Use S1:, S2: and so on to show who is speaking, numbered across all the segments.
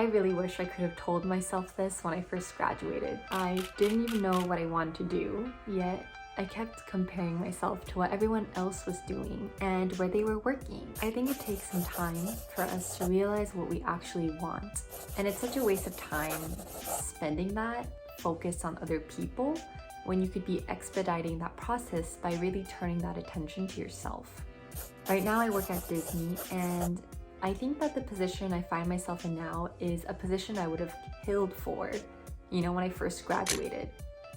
S1: I really wish I could have told myself this when I first graduated. I didn't even know what I wanted to do, yet I kept comparing myself to what everyone else was doing and where they were working. I think it takes some time for us to realize what we actually want. And it's such a waste of time spending that focused on other people when you could be expediting that process by really turning that attention to yourself. Right now I work at Disney, and I think that the position I find myself in now is a position I would have killed for, when I first graduated.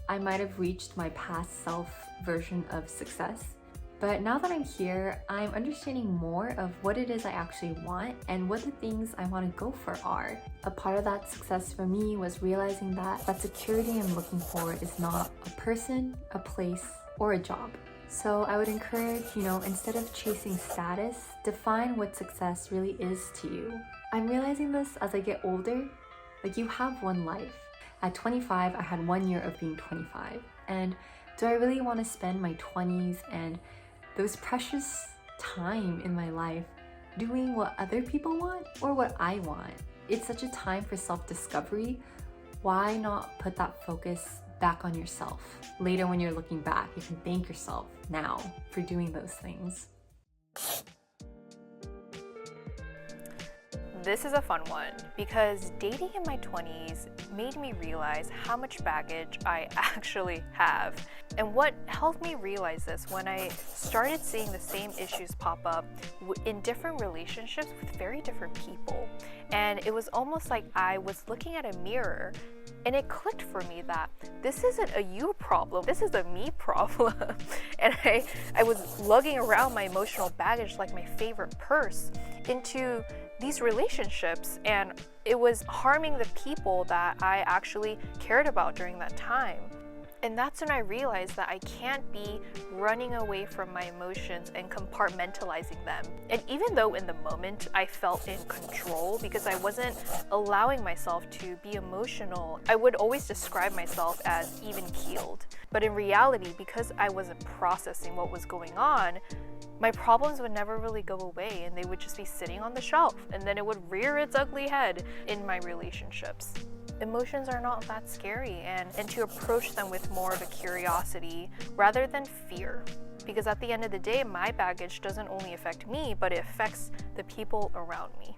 S1: I might have reached my past self version of success, but now that I'm here, I'm understanding more of what it is I actually want and what the things I want to go for are. A part of that success for me was realizing that security I'm looking for is not a person, a place, or a job. So I would encourage, instead of chasing status, define what success really is to you. I'm realizing this as I get older. You have one life. At 25, I had 1 year of being 25. And do I really want to spend my 20s and those precious time in my life doing what other people want or what I want? It's such a time for self-discovery. Why not put that focus back on yourself? Later when you're looking back, you can thank yourself now for doing those things.
S2: This is a fun one because dating in my 20s made me realize how much baggage I actually have. And what helped me realize this when I started seeing the same issues pop up in different relationships with very different people. And it was almost like I was looking at a mirror, and it clicked for me that this isn't a you problem, this is a me problem. And I was lugging around my emotional baggage like my favorite purse into these relationships, and it was harming the people that I actually cared about during that time. And that's when I realized that I can't be running away from my emotions and compartmentalizing them. And even though in the moment I felt in control because I wasn't allowing myself to be emotional, I would always describe myself as even keeled. But in reality, because I wasn't processing what was going on, my problems would never really go away, and they would just be sitting on the shelf, and then it would rear its ugly head in my relationships. Emotions are not that scary, and to approach them with more of a curiosity rather than fear. Because at the end of the day, my baggage doesn't only affect me, but it affects the people around me.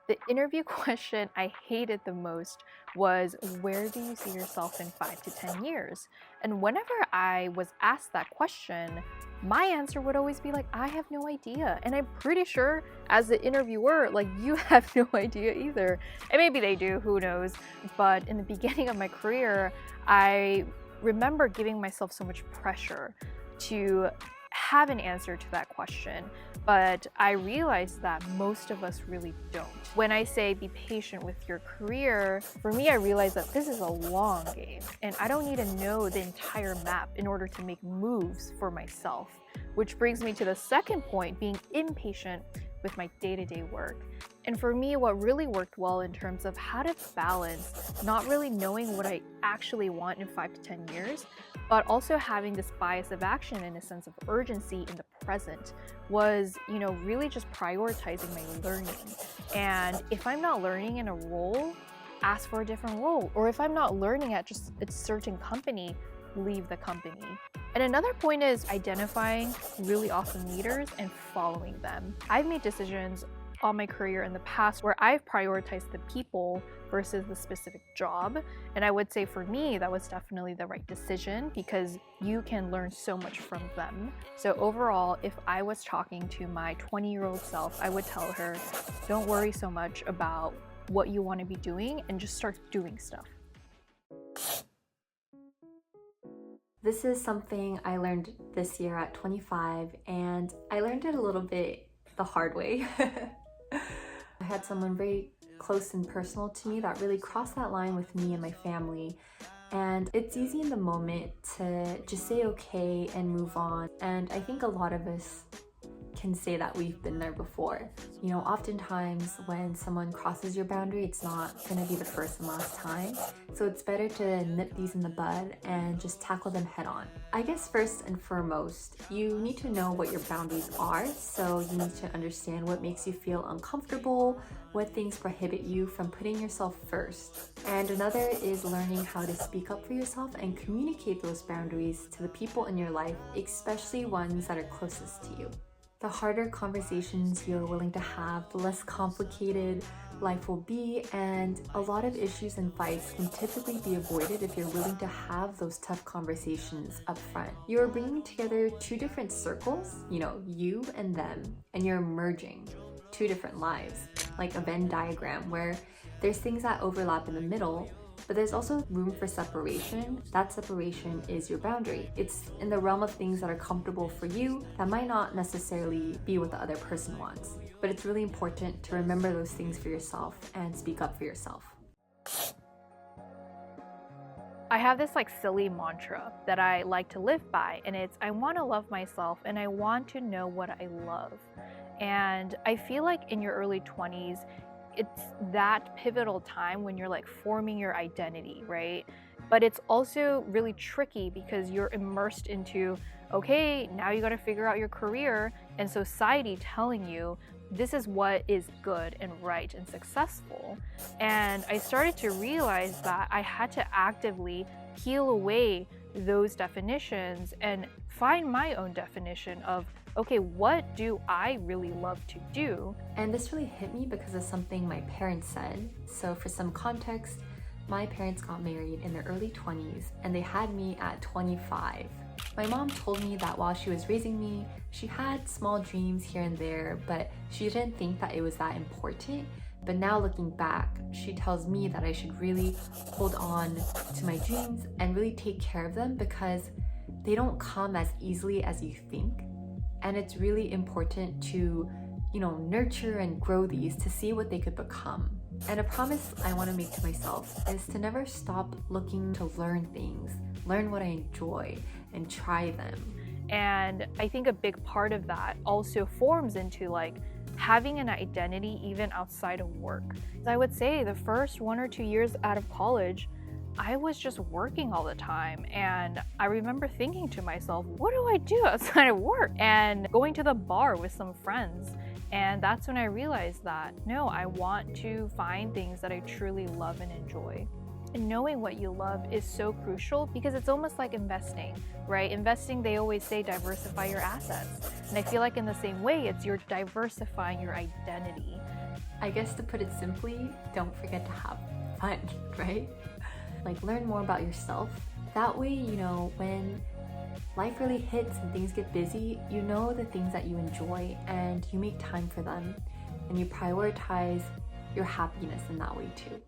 S2: The interview question I hated the most was, where do you see yourself in 5 to 10 years? And whenever I was asked that question, my answer would always be I have no idea. And I'm pretty sure as the interviewer, you have no idea either. And maybe they do, who knows. But in the beginning of my career, I remember giving myself so much pressure to have an answer to that question, but I realized that most of us really don't. When I say be patient with your career, for me, I realized that this is a long game, and I don't need to know the entire map in order to make moves for myself. Which brings me to the second point, being impatient with my day-to-day work. And for me, what really worked well in terms of how to balance not really knowing what I actually want in 5 to 10 years, but also having this bias of action and a sense of urgency in the present was, really just prioritizing my learning. And if I'm not learning in a role, ask for a different role. Or if I'm not learning at just a certain company, leave the company. And another point is identifying really awesome leaders and following them. I've made decisions on my career in the past where I've prioritized the people versus the specific job. And I would say for me, that was definitely the right decision because you can learn so much from them. So overall, if I was talking to my 20-year-old self, I would tell her, don't worry so much about what you want to be doing and just start doing stuff.
S1: This is something I learned this year at 25, and I learned it a little bit the hard way. I had someone very close and personal to me that really crossed that line with me and my family. And it's easy in the moment to just say okay and move on. And I think a lot of us can say that we've been there before. You know, oftentimes when someone crosses your boundary, it's not going to be the first and last time. So it's better to nip these in the bud and just tackle them head on. I guess first and foremost, you need to know what your boundaries are. So you need to understand what makes you feel uncomfortable, what things prohibit you from putting yourself first. And another is learning how to speak up for yourself and communicate those boundaries to the people in your life, especially ones that are closest to you. The harder conversations you're willing to have, the less complicated life will be, and a lot of issues and fights can typically be avoided if you're willing to have those tough conversations up front. You're bringing together two different circles, you and them, and you're merging two different lives, like a Venn diagram where there's things that overlap in the middle, but there's also room for separation. That separation is your boundary. It's in the realm of things that are comfortable for you that might not necessarily be what the other person wants. But it's really important to remember those things for yourself and speak up for yourself.
S2: I have this silly mantra that I like to live by, and it's I want to love myself and I want to know what I love. And I feel like in your early 20s, it's that pivotal time when you're forming your identity, right? But it's also really tricky because you're immersed into, okay, now you got to figure out your career and society telling you this is what is good and right and successful. And I started to realize that I had to actively peel away those definitions and find my own definition of, okay, what do I really love to do?
S1: And this really hit me because of something my parents said. So for some context, my parents got married in their early 20s and they had me at 25. My mom told me that while she was raising me, she had small dreams here and there, but she didn't think that it was that important. But now looking back, she tells me that I should really hold on to my dreams and really take care of them because they don't come as easily as you think. And it's really important to, nurture and grow these to see what they could become. And a promise I want to make to myself is to never stop looking to learn things, learn what I enjoy, and try them.
S2: And I think a big part of that also forms into having an identity even outside of work. I would say the first 1 or 2 years out of college, I was just working all the time, and I remember thinking to myself, what do I do outside of work? And going to the bar with some friends. And that's when I realized that, no, I want to find things that I truly love and enjoy. And knowing what you love is so crucial because it's almost like investing, right? Investing, they always say diversify your assets. And I feel like in the same way, it's you're diversifying your identity.
S1: I guess to put it simply, don't forget to have fun, right? Learn more about yourself. That way, when life really hits and things get busy, you know the things that you enjoy and you make time for them and you prioritize your happiness in that way too.